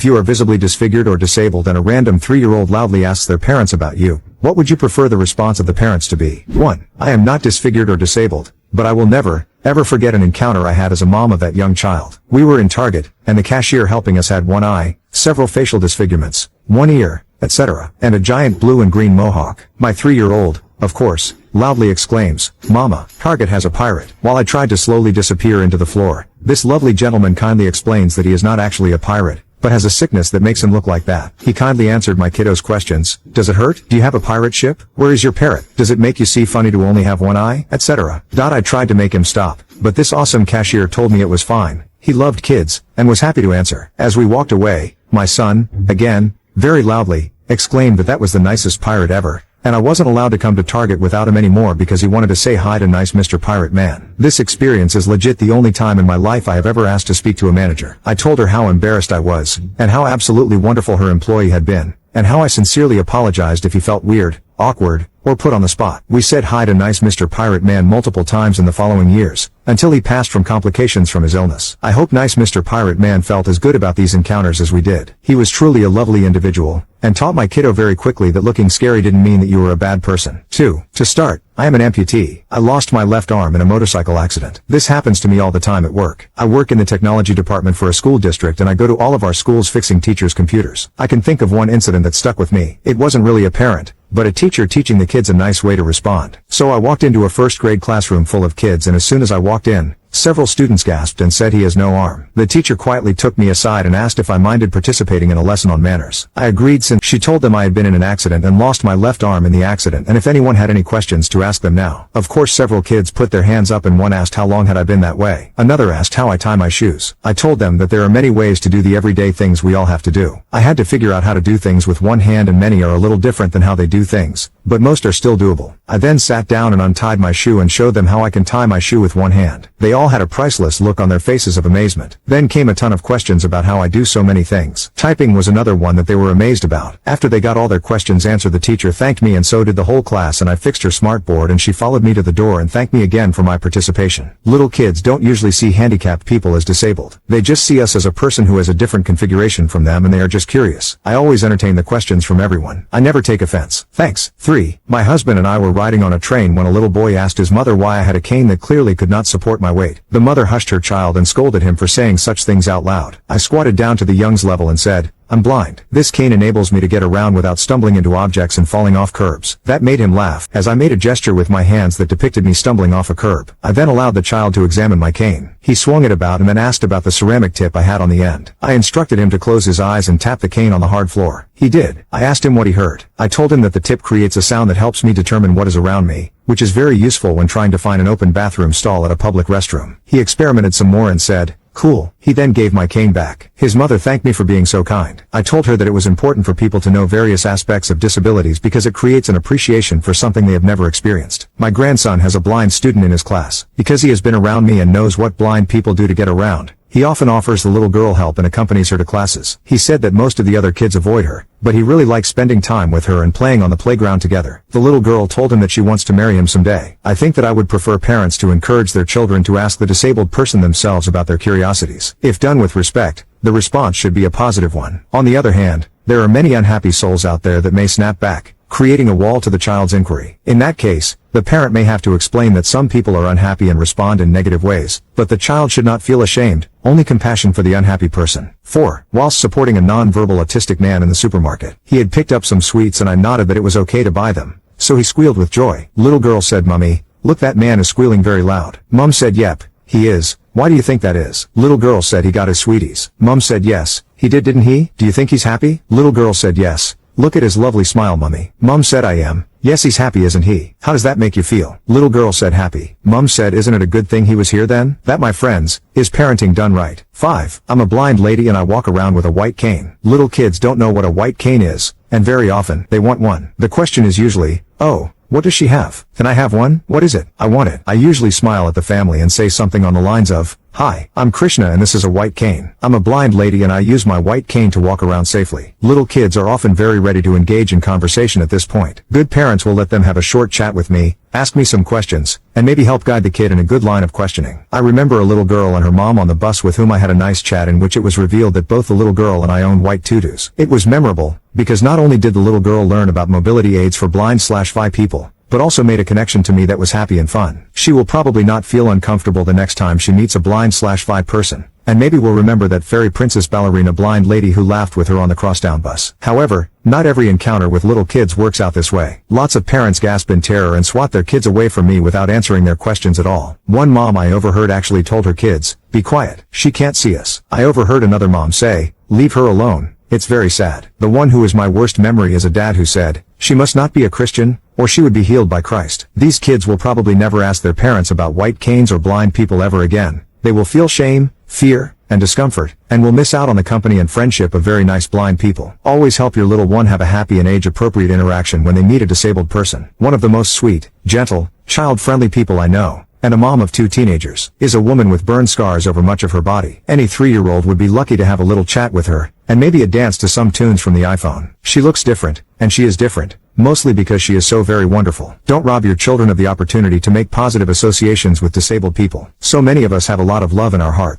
If you are visibly disfigured or disabled and a random 3-year-old loudly asks their parents about you, what would you prefer the response of the parents to be? 1. I am not disfigured or disabled, but I will never, ever forget an encounter I had as a mom of that young child. We were in Target, and the cashier helping us had one eye, several facial disfigurements, one ear, etc., and a giant blue and green mohawk. My 3-year-old, of course, loudly exclaims, "Mama, Target has a pirate." While I tried to slowly disappear into the floor, this lovely gentleman kindly explains that he is not actually a pirate, but has a sickness that makes him look like that. He kindly answered my kiddo's questions. Does it hurt? Do you have a pirate ship? Where is your parrot? Does it make you see funny to only have one eye? Etc. I tried to make him stop, but this awesome cashier told me it was fine. He loved kids, and was happy to answer. As we walked away, my son, again, very loudly, exclaimed that was the nicest pirate ever, and I wasn't allowed to come to Target without him anymore because he wanted to say hi to nice Mr. Pirate Man. This experience is legit the only time in my life I have ever asked to speak to a manager. I told her how embarrassed I was, and how absolutely wonderful her employee had been, and how I sincerely apologized if he felt weird, awkward, or put on the spot. We said hi to nice Mr. Pirate Man multiple times in the following years, until he passed from complications from his illness. I hope nice Mr. Pirate Man felt as good about these encounters as we did. He was truly a lovely individual, and taught my kiddo very quickly that looking scary didn't mean that you were a bad person. 2. To start, I am an amputee. I lost my left arm in a motorcycle accident. This happens to me all the time at work. I work in the technology department for a school district and I go to all of our schools fixing teachers' computers. I can think of one incident that stuck with me. It wasn't really a parent, but a teacher teaching the kids a nice way to respond. So I walked into a first grade classroom full of kids, and as soon as I walked in, several students gasped and said he has no arm. The teacher quietly took me aside and asked if I minded participating in a lesson on manners. I agreed since she told them I had been in an accident and lost my left arm in the accident, and if anyone had any questions to ask them now. Of course several kids put their hands up and one asked how long had I been that way. Another asked how I tie my shoes. I told them that there are many ways to do the everyday things we all have to do. I had to figure out how to do things with one hand, and many are a little different than how they do things, but most are still doable. I then sat down and untied my shoe and showed them how I can tie my shoe with one hand. They all had a priceless look on their faces of amazement. Then came a ton of questions about how I do so many things. Typing was another one that they were amazed about. After they got all their questions answered, the teacher thanked me and so did the whole class, and I fixed her smartboard and she followed me to the door and thanked me again for my participation. Little kids don't usually see handicapped people as disabled. They just see us as a person who has a different configuration from them, and they are just curious. I always entertain the questions from everyone. I never take offense. Thanks. 3. My husband and I were riding on a train when a little boy asked his mother why I had a cane that clearly could not support my weight. The mother hushed her child and scolded him for saying such things out loud. I squatted down to the young's level and said, "I'm blind. This cane enables me to get around without stumbling into objects and falling off curbs." That made him laugh, as I made a gesture with my hands that depicted me stumbling off a curb. I then allowed the child to examine my cane. He swung it about and then asked about the ceramic tip I had on the end. I instructed him to close his eyes and tap the cane on the hard floor. He did. I asked him what he heard. I told him that the tip creates a sound that helps me determine what is around me, which is very useful when trying to find an open bathroom stall at a public restroom. He experimented some more and said, "Cool." He then gave my cane back. His mother thanked me for being so kind. I told her that it was important for people to know various aspects of disabilities because it creates an appreciation for something they have never experienced. My grandson has a blind student in his class. Because he has been around me and knows what blind people do to get around, he often offers the little girl help and accompanies her to classes. He said that most of the other kids avoid her, but he really likes spending time with her and playing on the playground together. The little girl told him that she wants to marry him someday. I think that I would prefer parents to encourage their children to ask the disabled person themselves about their curiosities. If done with respect, the response should be a positive one. On the other hand, there are many unhappy souls out there that may snap back, creating a wall to the child's inquiry. In that case, the parent may have to explain that some people are unhappy and respond in negative ways, but the child should not feel ashamed, only compassion for the unhappy person. 4. Whilst supporting a non-verbal autistic man in the supermarket, he had picked up some sweets and I nodded that it was okay to buy them, so he squealed with joy. Little girl said, "Mummy, look, that man is squealing very loud." Mum said, "Yep, he is. Why do you think that is?" Little girl said, "He got his sweeties." Mum said, "Yes, he did, didn't he? Do you think he's happy?" Little girl said, "Yes. Look at his lovely smile, Mummy." Mum said, "I am. Yes, he's happy, isn't he? How does that make you feel?" Little girl said, "Happy." Mum said, "Isn't it a good thing he was here then?" That, my friends, is parenting done right. 5. I'm a blind lady and I walk around with a white cane. Little kids don't know what a white cane is, and very often, they want one. The question is usually, "Oh, what does she have? Can I have one? What is it? I want it." I usually smile at the family and say something on the lines of, Hi, I'm Krishna and this is a white cane. I'm a blind lady and I use my white cane to walk around safely. Little kids are often very ready to engage in conversation at this point. Good parents will let them have a short chat with me, ask me some questions, and maybe help guide the kid in a good line of questioning. I remember a little girl and her mom on the bus with whom I had a nice chat in which it was revealed that both the little girl and I owned white tutus. It was memorable, because not only did the little girl learn about mobility aids for blind/vi people, but also made a connection to me that was happy and fun. She will probably not feel uncomfortable the next time she meets a blind/vi person, and maybe will remember that fairy princess ballerina blind lady who laughed with her on the crosstown bus. However, not every encounter with little kids works out this way. Lots of parents gasp in terror and swat their kids away from me without answering their questions at all. One mom I overheard actually told her kids, "Be quiet, she can't see us." I overheard another mom say, "Leave her alone, it's very sad." The one who is my worst memory is a dad who said, "She must not be a Christian, or she would be healed by Christ." These kids will probably never ask their parents about white canes or blind people ever again. They will feel shame, fear, and discomfort, and will miss out on the company and friendship of very nice blind people. Always help your little one have a happy and age-appropriate interaction when they meet a disabled person. One of the most sweet, gentle, child-friendly people I know, and a mom of 2 teenagers, is a woman with burn scars over much of her body. Any 3-year-old would be lucky to have a little chat with her, and maybe a dance to some tunes from the iPhone. She looks different, and she is different, mostly because she is so very wonderful. Don't rob your children of the opportunity to make positive associations with disabled people. So many of us have a lot of love in our hearts.